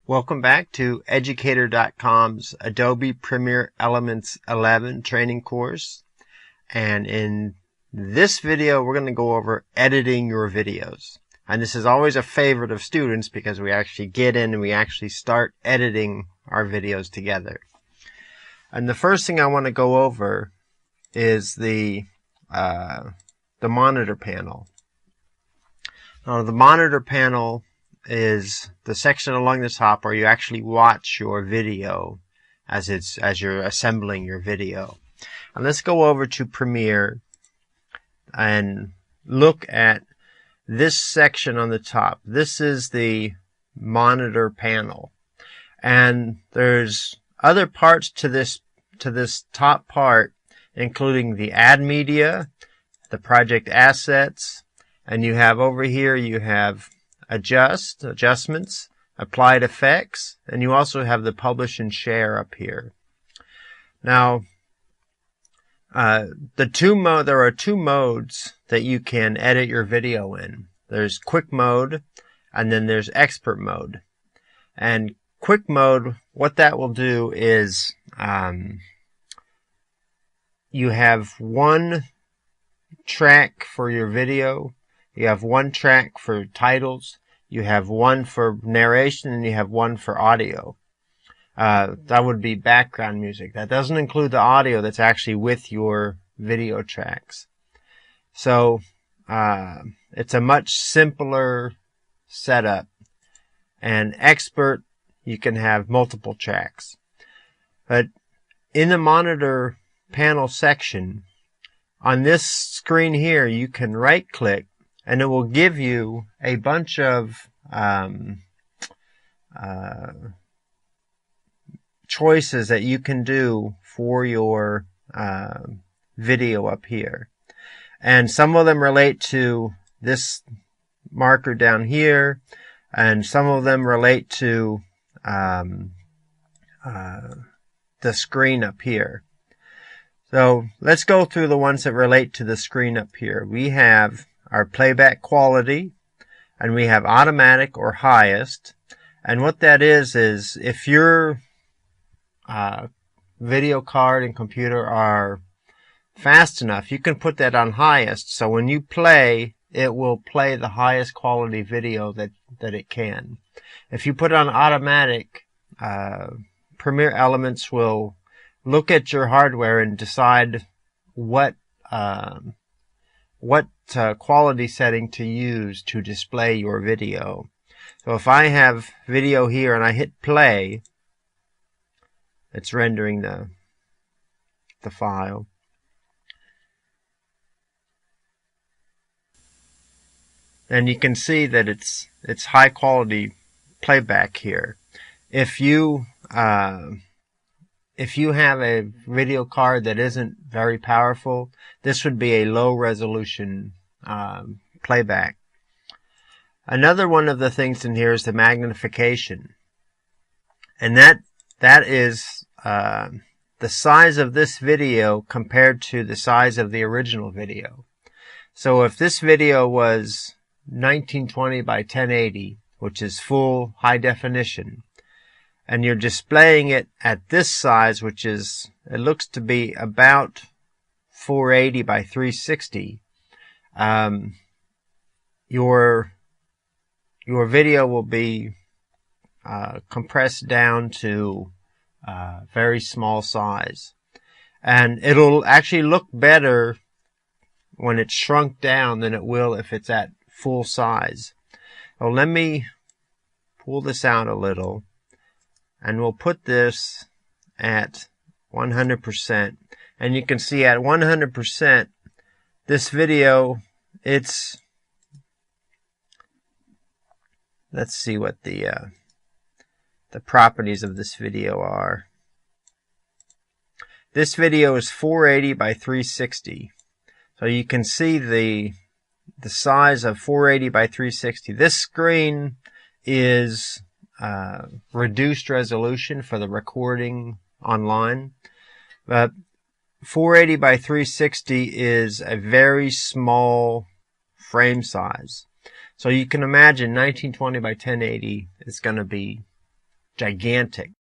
Welcome back to Educator.com's Adobe Premiere Elements 11 training course. And in this video, we're going to go over editing your videos. And this is always a favorite of students because we actually get in and we actually start editing our videos together. And the first thing I want to go over is the monitor panel. Now, the monitor panel is the section along the top where you actually watch your video as you're assembling your video. And let's go over to Premiere and look at this section on the top. This is the monitor panel, and there's other parts to this top part, including the add media, the project assets, and you have over here you have adjustments, applied effects, and you also have the publish and share up here. Now, there are two modes that you can edit your video in. There's quick mode, and then there's expert mode. And quick mode, what that will do is you have one track for your video, you have one track for titles, you have one for narration, and you have one for audio. That would be background music. That doesn't include the audio that's actually with your video tracks. So it's a much simpler setup. And expert, you can have multiple tracks. But in the monitor panel section, on this screen here, you can right click and it will give you a bunch of choices that you can do for your video up here. And some of them relate to this marker down here, and some of them relate to the screen up here. So let's go through the ones that relate to the screen up here. We have our playback quality, and we have automatic or highest. And what that is if your video card and computer are fast enough, you can put that on highest. So when you play, it will play the highest quality video that it can. If you put it on automatic, Premiere Elements will look at your hardware and decide what quality setting to use to display your video. So if I have video here and I hit play, it's rendering the file. And you can see that it's high quality playback here. If you have a video card that isn't very powerful, this would be a low resolution playback. Another one of the things in here is the magnification, and that is the size of this video compared to the size of the original video. So if this video was 1920 by 1080, which is full high definition, and you're displaying it at this size, which is, it looks to be about 480 by 360, your video will be compressed down to very small size. And it'll actually look better when it's shrunk down than it will if it's at full size. So let me pull this out a little, and we'll put this at 100%. And you can see at 100%, this video, let's see what the properties of this video are. This video is 480 by 360. So you can see the size of 480 by 360. This screen is reduced resolution for the recording online. But 480 by 360 is a very small frame size. So you can imagine 1920 by 1080 is going to be gigantic.